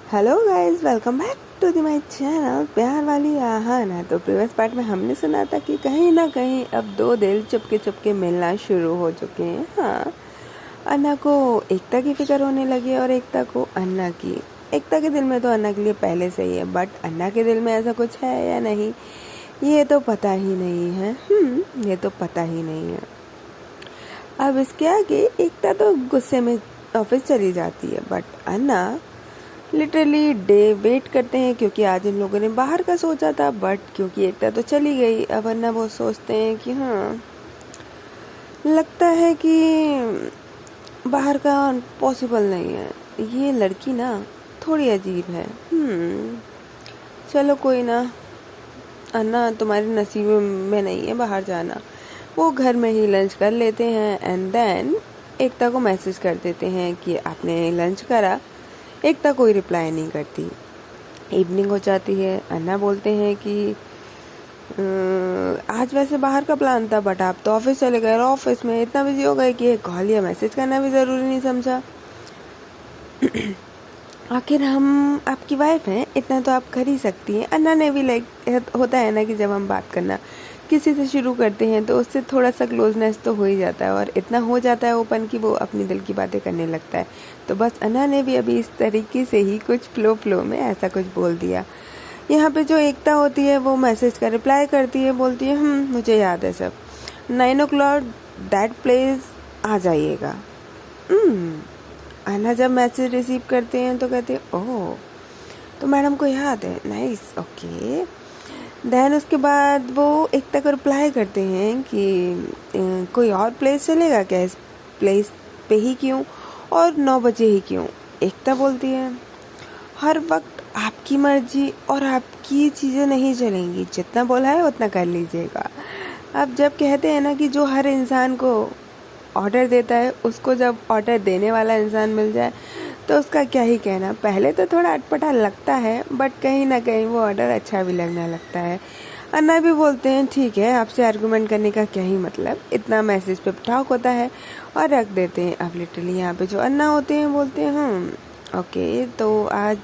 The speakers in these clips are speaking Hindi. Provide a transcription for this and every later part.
Hello guys, welcome back to the my channel प्यार वाली आहाना। तो प्रीवियस पार्ट में हमने सुना था कि कहीं ना कहीं अब दो दिल चुपके चुपके मिलना शुरू हो चुके हैं। हाँ, अन्ना को एकता की फिक्र होने लगी और एकता को अन्ना की। एकता के दिल में तो अन्ना के लिए पहले से ही है, बट अन्ना के दिल में ऐसा कुछ है या नहीं ये तो पता ही नहीं है। ये तो पता ही नहीं है। अब इसके आगे एकता तो गुस्से में ऑफिस चली जाती है, but Anna literally day wait करते हैं क्योंकि आज इन लोगों ने बाहर का सोचा था, बट क्योंकि एकता तो चली गई। अब अन्ना वो सोचते हैं कि हाँ, लगता है कि बाहर का पॉसिबल नहीं है। ये लड़की ना थोड़ी अजीब है। चलो कोई ना अन्ना, तुम्हारे नसीब में नहीं है बाहर जाना। वो घर में ही लंच कर लेते हैं एंड देन एकता को मैसेज कर देते हैं कि आपने लंच करा। एकता कोई रिप्लाई नहीं करती। इवनिंग हो जाती है। अन्ना बोलते हैं कि आज वैसे बाहर का प्लान था, बट आप तो ऑफिस चले गए और ऑफिस में इतना बिजी हो गए कि कॉल या मैसेज करना भी ज़रूरी नहीं समझा। आखिर हम आपकी वाइफ हैं, इतना तो आप कर ही सकती हैं। अन्ना ने भी होता है ना कि जब हम बात करना किसी से शुरू करते हैं तो उससे थोड़ा सा क्लोजनेस तो हो ही जाता है और इतना हो जाता है ओपन कि वो अपनी दिल की बातें करने लगता है। तो बस अन्ना ने भी अभी इस तरीके से ही कुछ फ्लो में ऐसा कुछ बोल दिया। यहाँ पे जो एकता होती है वो मैसेज का रिप्लाई करती है, बोलती है मुझे याद है सब, 9 o'clock दैट प्लेस आ जाइएगा। अन्ना जब मैसेज रिसीव करते हैं तो कहते हैं ओह, तो मैडम को याद है, नाइस, ओके। देन उसके बाद वो एकता को रिप्लाई करते हैं कि कोई और प्लेस चलेगा क्या, इस प्लेस पे ही क्यों और 9 बजे ही क्यों। एकता बोलती है हर वक्त आपकी मर्जी और आपकी चीज़ें नहीं चलेंगी, जितना बोला है उतना कर लीजिएगा। अब जब कहते हैं ना कि जो हर इंसान को ऑर्डर देता है उसको जब ऑर्डर देने वाला इंसान मिल जाए तो उसका क्या ही कहना। पहले तो थोड़ा अटपटा लगता है, बट कहीं ना कहीं वो ऑर्डर अच्छा भी लगने लगता है। अन्ना भी बोलते हैं ठीक है, आपसे आर्गूमेंट करने का क्या ही मतलब, इतना मैसेज पे टॉक होता है, और रख देते हैं। अब लिटरली यहाँ पे जो अन्ना होते हैं बोलते हैं ओके, तो आज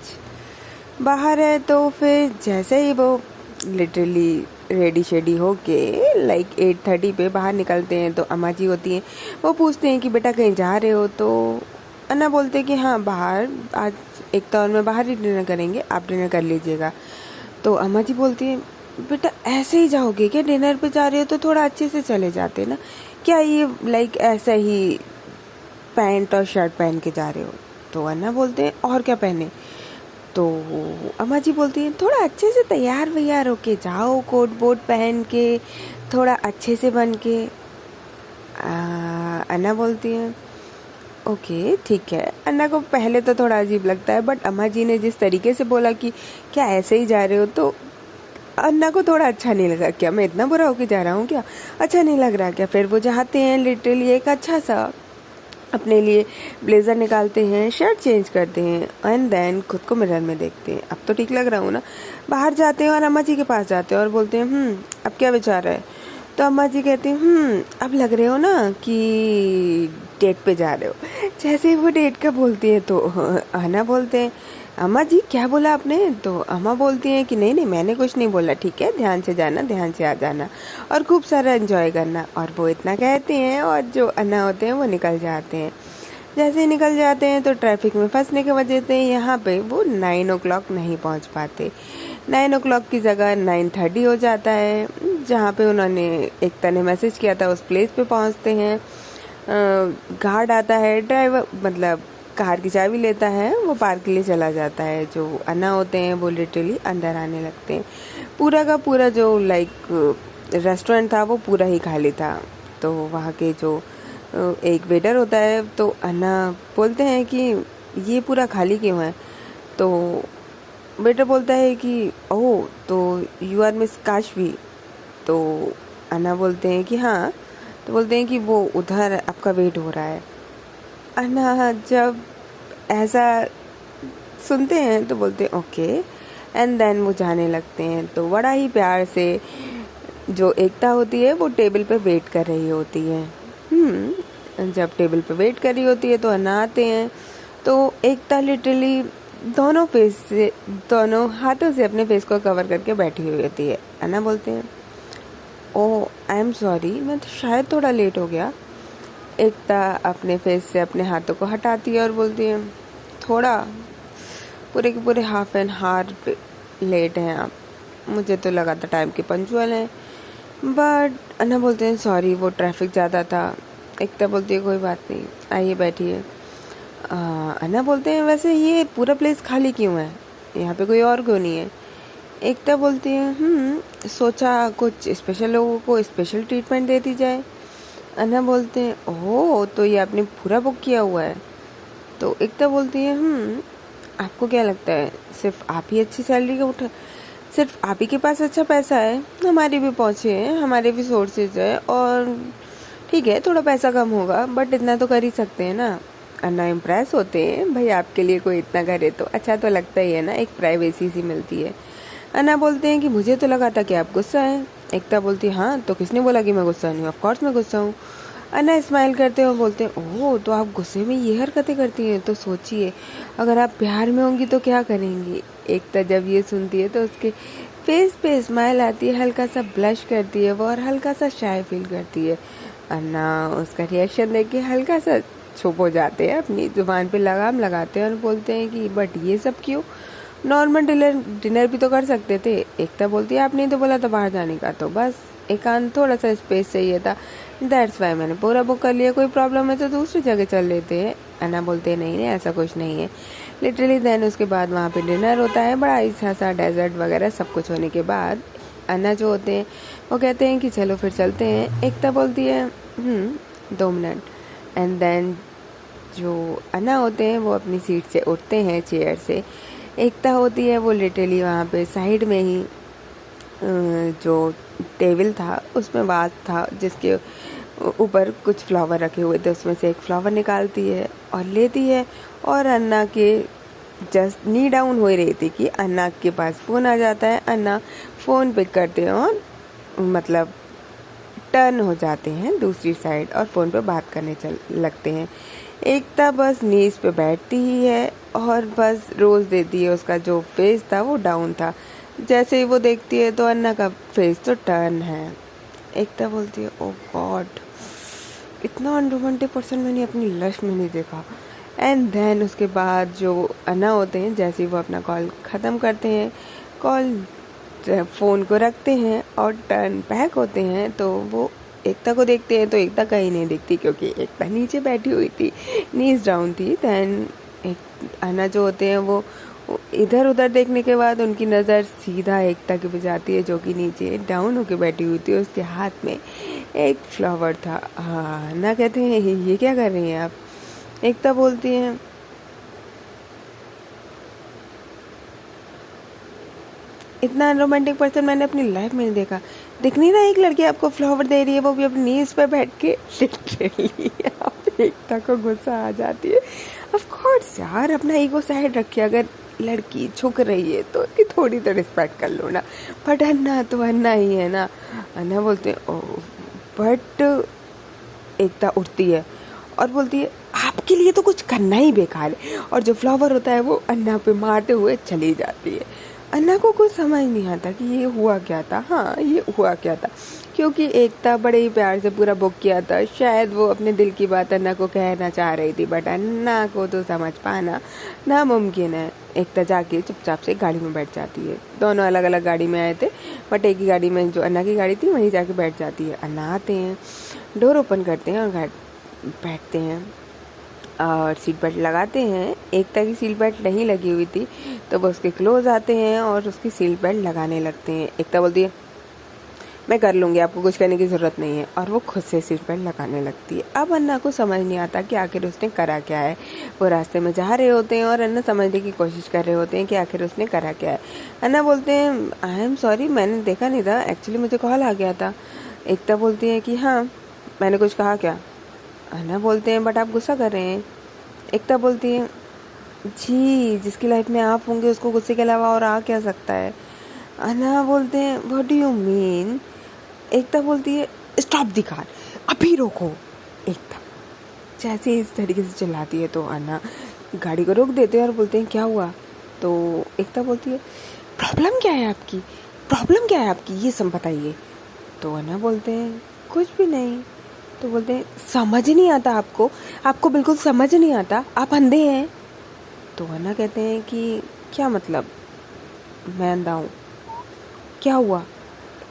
बाहर है। तो फिर जैसे ही वो लिटरली रेडी शेडी होके 8:30 पे बाहर निकलते हैं तो अम्मा जी होती हैं, वो पूछते हैं कि बेटा कहीं जा रहे हो। तो अन्ना बोलते हैं कि हाँ बाहर, आज एकता और मैं बाहर ही डिनर करेंगे, आप डिनर कर लीजिएगा। तो अम्मा जी बोलती है बेटा ऐसे ही जाओगे क्या, डिनर पे जा रहे हो तो थोड़ा अच्छे से चले जाते ना, क्या ये ऐसा ही पैंट और शर्ट पहन के जा रहे हो। तो अन्ना बोलते हैं और क्या पहने। तो अम्मा जी बोलती हैं थोड़ा अच्छे से तैयार वैयार होके जाओ, कोट वोट पहन के थोड़ा अच्छे से बन के। अन्ना बोलती हैं ओके ठीक है। अन्ना को पहले तो थोड़ा अजीब लगता है, बट अम्मा जी ने जिस तरीके से बोला कि क्या ऐसे ही जा रहे हो, तो अन्ना को थोड़ा अच्छा नहीं लगा। क्या मैं इतना बुरा होके जा रहा हूँ, क्या अच्छा नहीं लग रहा क्या। फिर वो चाहते हैं लिटरली एक अच्छा सा अपने लिए ब्लेज़र निकालते हैं, शर्ट चेंज करते हैं एंड देन खुद को मिरर में देखते हैं, अब तो ठीक लग रहा हूँ ना। बाहर जाते हैं और अम्मा जी के पास जाते हैं और बोलते हैं अब क्या विचार है। तो अम्मा जी कहती हैं अब लग रहे हो ना कि डेट पे जा रहे हो। जैसे ही वो डेट का बोलती है तो अन्ना बोलते हैं अम्मा जी क्या बोला आपने। तो अम्मा बोलती हैं कि नहीं मैंने कुछ नहीं बोला, ठीक है, ध्यान से जाना, ध्यान से आ जाना और खूब सारा एंजॉय करना। और वो इतना कहते हैं और जो अन्ना होते हैं वो निकल जाते हैं। जैसे ही निकल जाते हैं तो ट्रैफिक में फंसने की वजह से यहाँ पे वो 9 o'clock नहीं पहुँच पाते। 9 o'clock की जगह 9:30 हो जाता है। जहाँ पे उन्होंने एकता ने मैसेज किया था उस प्लेस पे पहुँचते हैं। गार्ड आता है, ड्राइवर मतलब कार की चाबी लेता है, वो पार्क के लिए चला जाता है। जो अन्ना होते हैं वो लिटरली अंदर आने लगते हैं। पूरा का पूरा जो रेस्टोरेंट था वो पूरा ही खाली था। तो वहाँ के जो एक वेटर होता है, तो अन्ना बोलते हैं कि ये पूरा खाली क्यों है। तो वेटर बोलता है कि ओह, तो यू आर मिस काशवी। तो अन्ना बोलते हैं कि हाँ। तो बोलते हैं कि वो उधर आपका वेट हो रहा है। अन्ना जब ऐसा सुनते हैं तो बोलते हैं ओके एंड देन वो जाने लगते हैं। तो बड़ा ही प्यार से जो एकता होती है वो टेबल पे वेट कर रही होती है। जब टेबल पे वेट कर रही होती है तो अन्ना आते हैं। तो एकता लिटरली दोनों फेस से दोनों हाथों से अपने फेस को कवर करके बैठी हुई होती है। अन्ना बोलते हैं, ओ आई एम सॉरी, मैं तो शायद थोड़ा लेट हो गया। एकता अपने फेस से अपने हाथों को हटाती है और बोलती है, थोड़ा, पूरे के पूरे हाफ एन आवर लेट हैं आप, मुझे तो लगा था टाइम के पंचुअल हैं। बट अन्ना बोलते हैं, सॉरी वो ट्रैफिक ज़्यादा था। एकता बोलती है, कोई बात नहीं, आइए बैठिए। अन्ना बोलते हैं, वैसे ये पूरा प्लेस खाली क्यों है, यहाँ पे कोई और क्यों नहीं है? एकता बोलती है, सोचा कुछ स्पेशल लोगों को स्पेशल ट्रीटमेंट दे दी जाए। अन्ना बोलते हैं, ओह तो ये आपने पूरा बुक किया हुआ है? तो एकता बोलती है, आपको क्या लगता है सिर्फ आप ही अच्छी सैलरी का उठा, सिर्फ आप ही के पास अच्छा पैसा है? हमारी भी पहुँचे हैं, हमारे भी सोर्सेज है, और ठीक है थोड़ा पैसा कम होगा बट इतना तो कर ही सकते हैं ना। अन्ना इम्प्रेस होते हैं, भाई आपके लिए कोई इतना करे तो अच्छा तो लगता ही है ना, एक प्राइवेसी सी मिलती है। अन्ना बोलते हैं कि मुझे तो लगा था कि आप गुस्सा हैं। एकता बोलती है, हाँ तो किसने बोला कि मैं गुस्सा नहीं हूँ, ऑफकोर्स मैं गुस्सा हूँ। अन्ना स्माइल करते हुए बोलते हैं, ओह तो आप गुस्से में ये हरकतें करती हैं, तो सोचिए अगर आप प्यार में होंगी तो क्या करेंगी। एकता जब ये सुनती है तो उसके फेस पे स्माइल आती है, हल्का सा ब्लश करती है वो और हल्का सा शाय फील करती है। अन्ना उसका रिएक्शन देख के हल्का सा चुप हो जाते हैं, अपनी जुबान पे लगाम लगाते हैं और बोलते हैं कि बट ये सब क्यों, नॉर्मल डिनर भी तो कर सकते थे। एकता बोलती है, आपने तो बोला था बाहर जाने का, तो बस एकांत थोड़ा सा स्पेस चाहिए था, दैट्स वाई मैंने पूरा बुक कर लिया, कोई प्रॉब्लम है तो दूसरी जगह चल लेते हैं। अन्ना बोलते हैं, नहीं नहीं ऐसा कुछ नहीं है। लिटरली देन उसके बाद वहाँ पे डिनर होता है, बड़ा अच्छा सा डेजर्ट वगैरह सब कुछ होने के बाद अन्ना जो होते हैं वो कहते हैं कि चलो फिर चलते हैं। एकता बोलती है 2 मिनट, एंड देन जो अन्ना होते हैं वो अपनी सीट से उठते हैं, चेयर से। एकता होती है वो लिटरली वहाँ पे साइड में ही जो टेबल था उसमें वाज था जिसके ऊपर कुछ फ्लावर रखे हुए थे, उसमें से एक फ्लावर निकालती है और लेती है, और अन्ना के जस्ट नी डाउन हो रही थी कि अन्ना के पास फ़ोन आ जाता है। अन्ना फ़ोन पिक करते हैं और मतलब टर्न हो जाते हैं दूसरी साइड और फ़ोन पे बात करने चल लगते हैं। एकता बस नीज पे बैठती ही है और बस रोज़ देती है, उसका जो फेस था वो डाउन था। जैसे ही वो देखती है तो अन्ना का फेस तो टर्न है। एकता बोलती है, ओ गॉड, इतना अनरोमांटिक पर्सन मैंने अपनी लाइफ में नहीं देखा। एंड देन उसके बाद जो अन्ना होते हैं, जैसे ही वो अपना कॉल ख़त्म करते हैं, कॉल फ़ोन को रखते हैं और टर्न बैक होते हैं, तो वो एकता को देखते हैं तो एकता कहीं नहीं दिखती क्योंकि एकता नीचे बैठी हुई थी, नीज डाउन थी। दैन एक अन्ना जो होते हैं वो इधर उधर देखने के बाद उनकी नज़र सीधा एकता के पे जाती है जो कि नीचे डाउन होके बैठी हुई थी, उसके हाथ में एक फ्लावर था। हाँ, अन्ना कहते हैं, ये क्या कर रही हैं आप? एकता बोलती है, इतना रोमांटिक पर्सन मैंने अपनी लाइफ में नहीं देखा। दिख नहीं रहा एक लड़की आपको फ्लावर दे रही है, वो भी अपनी नीज पे बैठ के। लिटरली आप एकता को गुस्सा आ जाती है। ऑफ कोर्स यार, अपना ईगो साइड रखिए, अगर लड़की झुक रही है तो उसकी थोड़ी तो रिस्पेक्ट कर लो ना। बट अन्ना तो अन्ना ही है ना। अन्ना बोलते हैं, ओह बट एकता उठती है और बोलती है, आपके लिए तो कुछ करना ही बेकार है, और जो फ्लावर होता है वो अन्ना पे मारते हुए चली जाती है। अन्ना को कुछ समझ नहीं आता कि ये हुआ क्या था। हाँ, ये हुआ क्या था, क्योंकि एकता बड़े ही प्यार से पूरा बुक किया था, शायद वो अपने दिल की बात अन्ना को कहना चाह रही थी, बट अन्ना को तो समझ पाना नामुमकिन है। एकता जाके चुपचाप से गाड़ी में बैठ जाती है। दोनों अलग अलग गाड़ी में आए थे, बट एक ही गाड़ी में जो अन्ना की गाड़ी थी वहीं जाके बैठ जाती है। अन्ना आते हैं, डोर ओपन करते हैं और बैठते हैं और सीट बेल्ट लगाते हैं। एकता की सीट बेल्ट नहीं लगी हुई थी तो वो उसके क्लोज आते हैं और उसकी सीट बेल्ट लगाने लगते हैं। एकता बोलती है, मैं कर लूँगी, आपको कुछ करने की ज़रूरत नहीं है, और वो खुद से सीट बेल्ट लगाने लगती है। अब अन्ना को समझ नहीं आता कि आखिर उसने करा क्या है। वो रास्ते में जा रहे होते हैं और अन्ना समझने की कोशिश कर रहे होते हैं कि आखिर उसने करा क्या है। अन्ना बोलते हैं, आई एम सॉरी, मैंने देखा नहीं था, एक्चुअली मुझे कॉल आ गया था। एकता बोलती है कि हाँ, मैंने कुछ कहा क्या? अन्ना बोलते हैं, बट आप गुस्सा कर रहे हैं। एकता बोलती है, जी जिसकी लाइफ में आप होंगे उसको गुस्से के अलावा और आ क्या सकता है? अन्ना बोलते हैं, व्हाट डू यू मीन? एकता बोलती है, स्टॉप द कार, अभी रोको। एकता जैसे इस तरीके से चिल्लाती है तो अन्ना गाड़ी को रोक देते हैं और बोलते हैं, क्या हुआ? तो एकता बोलती है प्रॉब्लम क्या है आपकी, प्रॉब्लम क्या है आपकी, ये सब बताइए। तो अन्ना बोलते हैं कुछ भी नहीं। तो बोलते हैं समझ नहीं आता आपको, आपको बिल्कुल समझ नहीं आता, आप अंधे हैं। तो अन्ना कहते हैं कि क्या मतलब, मैं अंधा हूँ, क्या हुआ।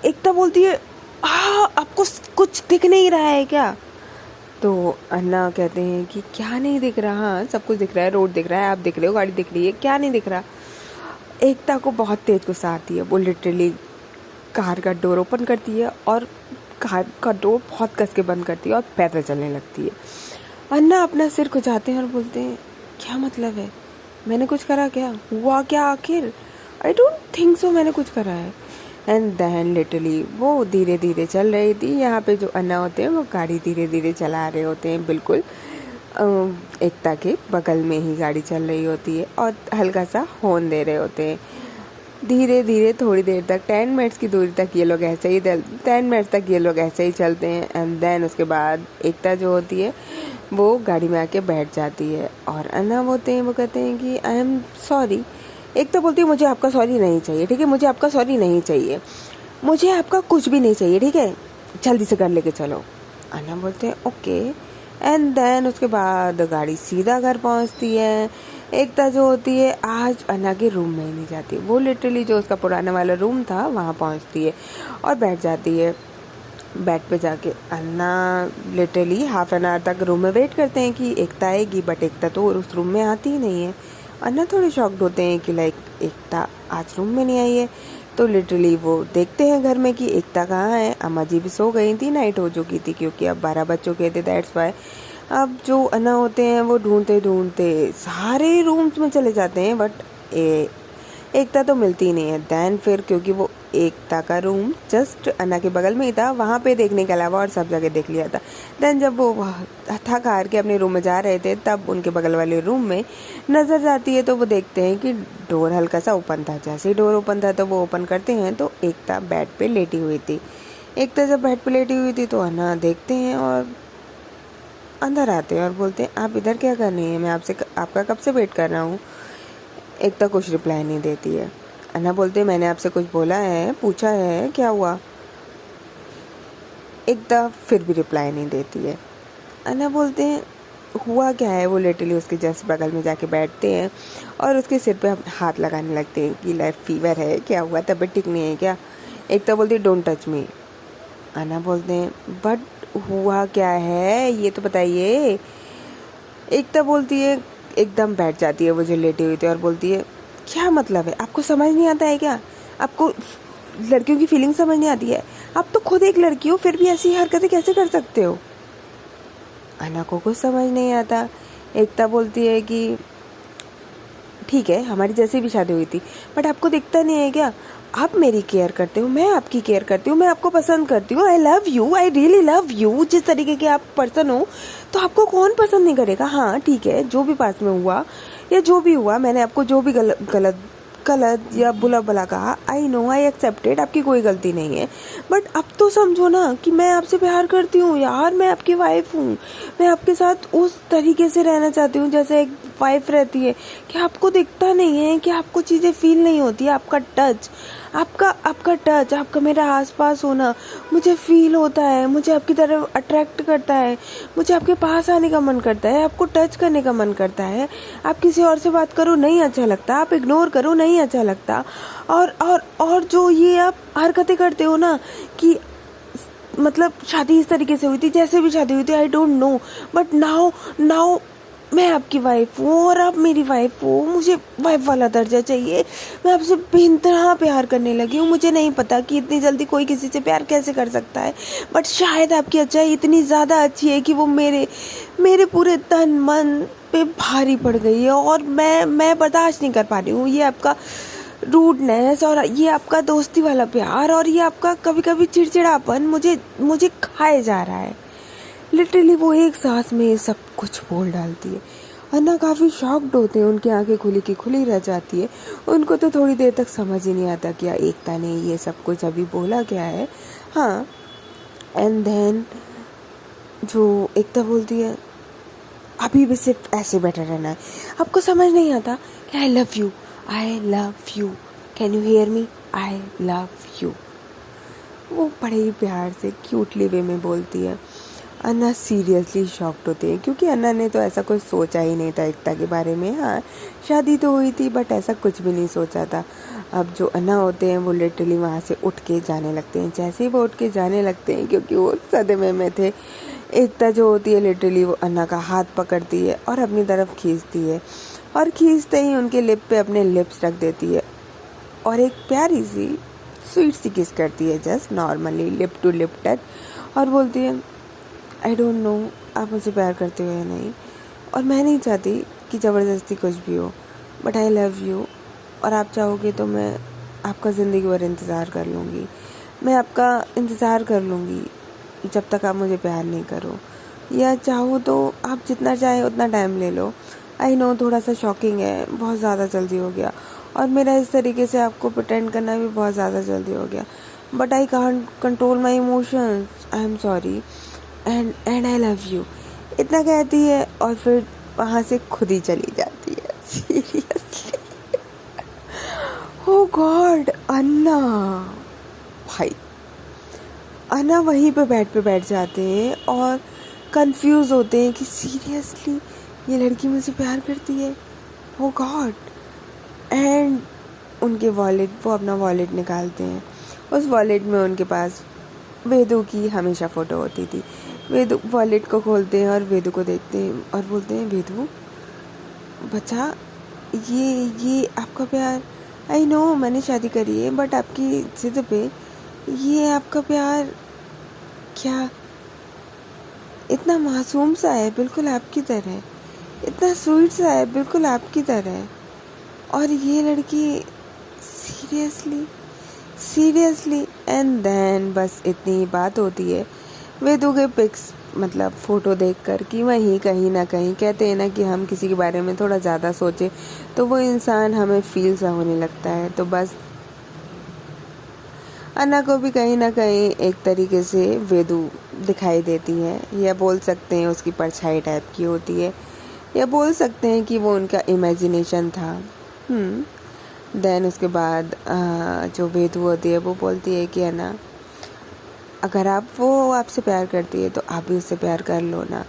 एकता बोलती है हाँ आपको कुछ दिख नहीं रहा है क्या। तो अन्ना कहते हैं कि क्या नहीं दिख रहा, हाँ सब कुछ दिख रहा है, रोड दिख रहा है, आप दिख रहे हो, गाड़ी दिख रही है, क्या नहीं दिख रहा। एकता को बहुत तेज गुस्सा आती है, वो लिटरली कार का डोर ओपन करती है और कार का डोर बहुत कस के बंद करती है और पैदल चलने लगती है। अन्ना अपना सिर खुजाते हैं और बोलते हैं क्या मतलब है, मैंने कुछ करा क्या, हुआ क्या आखिर, आई डोंट थिंक सो मैंने कुछ करा है। एंड देन लिटरली वो धीरे धीरे चल रही थी, यहाँ पे जो अन्ना होते हैं वो गाड़ी धीरे धीरे चला रहे होते हैं, बिल्कुल एकता के बगल में ही गाड़ी चल रही होती है और हल्का सा हॉर्न दे रहे होते हैं। धीरे धीरे थोड़ी देर तक 10 मिनट्स की दूरी तक ये लोग ऐसे ही 10 मिनट्स तक ये लोग ऐसे ही चलते हैं। एंड देन उसके बाद एकता जो होती है वो गाड़ी में आके बैठ जाती है और अन्ना होते हैं वो कहते हैं कि आई एम सॉरी। एकता बोलती है मुझे आपका सॉरी नहीं चाहिए, ठीक है, मुझे आपका सॉरी नहीं चाहिए, मुझे आपका कुछ भी नहीं चाहिए, ठीक है, जल्दी से घर लेके चलो। अन्ना बोलते हैं ओके। एंड देन उसके बाद गाड़ी सीधा घर पहुंचती है। एकता जो होती है आज अन्ना के रूम में ही नहीं जाती, वो लिटरली जो उसका पुराना वाला रूम था वहाँ पहुँचती है और बैठ जाती है बेड पे जाके। अन्ना लिटरली हाफ एन आवर तक रूम में वेट करते हैं कि एकता आएगी, बट एकता तो उस रूम में आती ही नहीं है। अन्ना थोड़े शॉक्ड होते हैं कि लाइक एकता आज रूम में नहीं आई है। तो लिटरली वो देखते हैं घर में कि एकता कहाँ है। अम्मा जी भी सो गई थी, नाइट हो चुकी थी क्योंकि अब 12 बज चुके थे, दैट्स वाई। अब जो अन्ना होते हैं वो ढूंढते ढूंढते सारे रूम्स में चले जाते हैं, बट एकता तो मिलती ही नहीं है। दैन फिर क्योंकि वो एकता का रूम जस्ट अन्ना के बगल में ही था, वहाँ पे देखने के अलावा और सब जगह देख लिया था। दैन जब वो थक हार के अपने रूम में जा रहे थे तब उनके बगल वाले रूम में नज़र जाती है, तो वो देखते हैं कि डोर हल्का सा ओपन था। जैसे ही डोर ओपन था तो वो ओपन करते हैं तो एकता बेड पे लेटी हुई थी। एकता जब बेड पे लेटी हुई थी तो अन्ना देखते हैं और अंदर आते हैं और बोलते हैं आप इधर क्या कर रही हैं, मैं आपका कब से वेट कर रहा हूँ। एकता कुछ रिप्लाई नहीं देती है। अन्ना बोलते हैं मैंने आपसे कुछ बोला है, पूछा है, क्या हुआ। एकता फिर भी रिप्लाई नहीं देती है। अन्ना बोलते हैं हुआ क्या है। वो लिटरली उसके जस्ट बगल में जाके बैठते हैं और उसके सिर पे हाथ लगाने लगते हैं कि लाइफ फीवर है, क्या हुआ, तबीयत ठीक नहीं है क्या। एकता बोलती है डोंट टच मी। अन्ना बोलते हैं बट हुआ क्या है ये तो बताइए। एकता बोलती है, एकदम बैठ जाती है वो जो लेटी हुई थी और बोलती है क्या मतलब है, आपको समझ नहीं आता है क्या, आपको लड़कियों की फीलिंग समझ नहीं आती है, आप तो खुद एक लड़की हो फिर भी ऐसी हरकतें कैसे कर सकते हो। अन्ना को कुछ समझ नहीं आता। एकता बोलती है कि ठीक है हमारी जैसे भी शादी हुई थी, बट आपको दिखता नहीं है क्या, आप मेरी केयर करते हो, मैं आपकी केयर करती हूँ, मैं आपको पसंद करती हूँ, I love you, I really love you. जिस तरीके के आप पर्सन हो तो आपको कौन पसंद नहीं करेगा। हाँ ठीक है, जो भी पास में हुआ या जो भी हुआ, मैंने आपको जो भी गलत या बुला भला कहा, आई नो, आई एक्सेप्टेड, आपकी कोई गलती नहीं है, बट अब तो समझो ना कि मैं आपसे प्यार करती हूँ यार, मैं आपकी वाइफ हूँ, मैं आपके साथ उस तरीके से रहना चाहती हूँ जैसे एक वाइफ रहती है। कि आपको दिखता नहीं है कि आपको चीज़ें फील नहीं होती, आपका टच, आपका मेरा आसपास होना मुझे फील होता है, मुझे आपकी तरफ अट्रैक्ट करता है, मुझे आपके पास आने का मन करता है, आपको टच करने का मन करता है। आप किसी और से बात करो नहीं अच्छा लगता, आप इग्नोर करो नहीं अच्छा लगता। और जो ये आप हरकतें करते हो ना कि मतलब शादी इस तरीके से हुई थी, जैसे भी शादी हुई थी, I don't know, but now मैं आपकी वाइफ हूँ और आप मेरी वाइफ हो, मुझे वाइफ वाला दर्जा चाहिए, मैं आपसे बेइंतहा प्यार करने लगी हूँ। मुझे नहीं पता कि इतनी जल्दी कोई किसी से प्यार कैसे कर सकता है, बट शायद आपकी अच्छाई इतनी ज़्यादा अच्छी है कि वो मेरे पूरे तन मन पे भारी पड़ गई है और मैं बर्दाश्त नहीं कर पा रही हूँ। ये आपका रूडनेस और ये आपका दोस्ती वाला प्यार और ये आपका कभी कभी चिड़चिड़ापन मुझे खाए जा रहा है। लिटरली वो एक सांस में सब कुछ बोल डालती है। अन्ना काफ़ी शॉक्ड होते हैं, उनकी आंखें खुली की खुली रह जाती है। उनको तो थोड़ी देर तक समझ ही नहीं आता कि एकता ने ये सब कुछ अभी बोला क्या है। हाँ, एंड देन जो एकता बोलती है अभी भी सिर्फ ऐसे बैठा रहना है, आपको समझ नहीं आता कि I love you, I love you, can you hear me, I love you. वो बड़े ही प्यार से क्यूटली वे में बोलती है। अन्ना सीरियसली शॉक्ड होती है क्योंकि अन्ना ने तो ऐसा कुछ सोचा ही नहीं था एकता के बारे में। हाँ, शादी तो हुई थी बट ऐसा कुछ भी नहीं सोचा था। अब जो अन्ना होते हैं वो लिटरली वहाँ से उठ के जाने लगते हैं। जैसे ही वो उठ के जाने लगते हैं, क्योंकि वो सदमे में थे, एकता जो होती है लिटरली वो अन्ना का हाथ पकड़ती है और अपनी तरफ खींचती है, और खींचते ही उनके लिप पे अपने लिप्स रख देती है और एक प्यारी सी स्वीट सी किस करती है, just normally lip to lip touch, और बोलती है आई डोंट नो आप मुझे प्यार करते हो या नहीं, और मैं नहीं चाहती कि ज़बरदस्ती कुछ भी हो, बट आई लव यू, और आप चाहोगे तो मैं आपका ज़िंदगी भर इंतज़ार कर लूँगी। मैं आपका इंतज़ार कर लूँगी जब तक आप मुझे प्यार नहीं करो, या चाहो तो आप जितना चाहे उतना टाइम ले लो। आई नो थोड़ा सा शॉकिंग है, बहुत ज़्यादा जल्दी हो गया, और मेरा इस तरीके से आपको प्रिटेंड करना भी बहुत ज़्यादा जल्दी हो गया, but I can't control my emotions, I am sorry and I love you. इतना कहती है और फिर वहाँ से खुद ही चली जाती है। सीरियसली, ओ गॉड, अन्ना भाई, अन्ना वहीं पे बैठ जाते हैं और कंफ्यूज होते हैं कि सीरियसली ये लड़की मुझे प्यार करती है, ओ गॉड। एंड उनके वो अपना वॉलेट निकालते हैं। उस वॉलेट में उनके पास वेदू की हमेशा फ़ोटो होती थी। वेदू वॉलेट को खोलते हैं और वेदू को देखते हैं और बोलते हैं वेदू बच्चा, ये आपका प्यार, आई नो मैंने शादी करी है बट आपकी जिद पे ये आपका प्यार क्या इतना मासूम सा है, बिल्कुल आपकी तरह, इतना स्वीट सा है, बिल्कुल आपकी तरह, और ये लड़की सीरियसली। एंड देन बस इतनी ही बात होती है। वेदू के पिक्स मतलब फ़ोटो देखकर कि वहीं कहीं ना कहीं कहते हैं ना कि हम किसी के बारे में थोड़ा ज़्यादा सोचें तो वो इंसान हमें फील सा होने लगता है। तो बस अन्ना को भी कहीं ना कहीं एक तरीके से वेदू दिखाई देती है, या बोल सकते हैं उसकी परछाई टाइप की होती है, या बोल सकते हैं कि वो उनका इमेजिनेशन था। देन उसके बाद जो वेदू होती है वो बोलती है कि अन्ना अगर वो आपसे प्यार करती है तो आप भी उससे प्यार कर लो ना,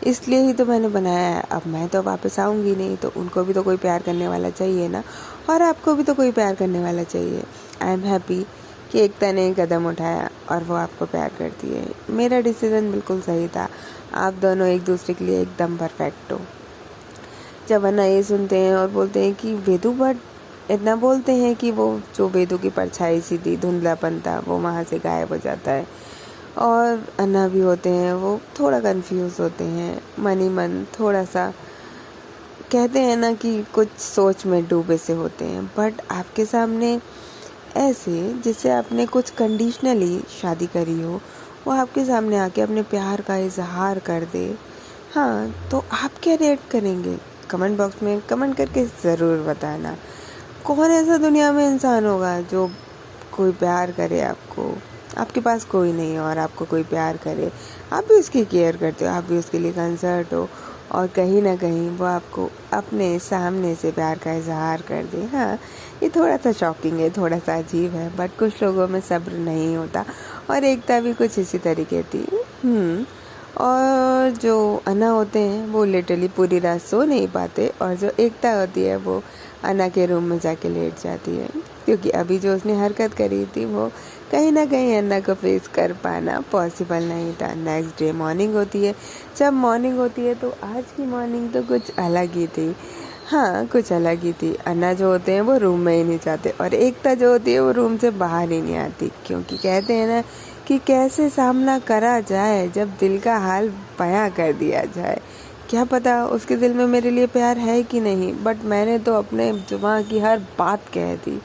इसलिए ही तो मैंने बनाया है। अब मैं तो वापस आऊँगी नहीं, तो उनको भी तो कोई प्यार करने वाला चाहिए ना, और आपको भी तो कोई प्यार करने वाला चाहिए। आई एम हैप्पी कि एकता ने कदम उठाया और वो आपको प्यार करती है। मेरा डिसीज़न बिल्कुल सही था, आप दोनों एक दूसरे के लिए एकदम परफेक्ट हो। जब अन्ना ये सुनते हैं और बोलते हैं कि वेदू, बट इतना बोलते हैं कि वो जो वेदू की परछाई सी थी, धुंधलापन था, वो वहाँ से गायब हो जाता है, और अन्ना भी होते हैं वो थोड़ा कंफ्यूज होते हैं, मन ही मन थोड़ा सा कहते हैं ना कि कुछ सोच में डूबे से होते हैं। बट आपके सामने ऐसे जिससे आपने कुछ कंडीशनली शादी करी हो, वो आपके सामने आके अपने प्यार का इजहार कर दे, हाँ, तो आप क्या रिएक्ट करेंगे? कमेंट बॉक्स में कमेंट करके ज़रूर बताना। कौन ऐसा दुनिया में इंसान होगा जो कोई प्यार करे आपको, आपके पास कोई नहीं है और आपको कोई प्यार करे, आप भी उसकी केयर करते हो, आप भी उसके लिए कंसर्ट हो, और कहीं ना कहीं वो आपको अपने सामने से प्यार का इजहार कर दे। हाँ, ये थोड़ा सा शॉकिंग है, थोड़ा सा अजीब है, बट कुछ लोगों में सब्र नहीं होता, और एकता भी कुछ इसी तरीके थी। और जो अन्ना होते हैं वो लिटरली पूरी रात सो नहीं पाते, और जो एकता होती है वो अन्ना के रूम में जाके लेट जाती है, क्योंकि अभी जो उसने हरकत करी थी वो कहीं ना कहीं अन्ना को फेस कर पाना पॉसिबल नहीं था। नेक्स्ट डे मॉर्निंग होती है। जब मॉर्निंग होती है तो आज की मॉर्निंग तो कुछ अलग ही थी। हाँ, कुछ अलग ही थी। अन्ना जो होते हैं वो रूम में ही नहीं जाते, और एकता जो होती है वो रूम से बाहर ही नहीं आती, क्योंकि कहते हैं ना कि कैसे सामना करा जाए जब दिल का हाल बयां कर दिया जाए। क्या पता उसके दिल में मेरे लिए प्यार है कि नहीं, बट मैंने तो अपने जुबान की हर बात कह दी।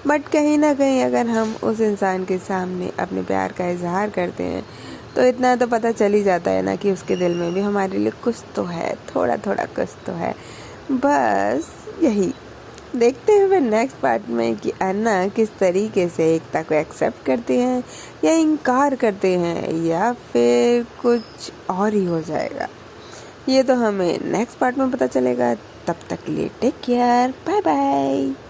बट कहीं ना कहीं अगर हम उस इंसान के सामने अपने प्यार का इजहार करते हैं तो इतना तो पता चल ही जाता है ना कि उसके दिल में भी हमारे लिए कुछ तो है, थोड़ा थोड़ा कुछ तो है। बस यही देखते हैं फिर नेक्स्ट पार्ट में कि अन्ना किस तरीके से एकता को एक्सेप्ट करते हैं, या इनकार करते हैं, या फिर कुछ और ही हो जाएगा। ये तो हमें नेक्स्ट पार्ट में पता चलेगा। तब तक के लिए टेक केयर, बाय बाय।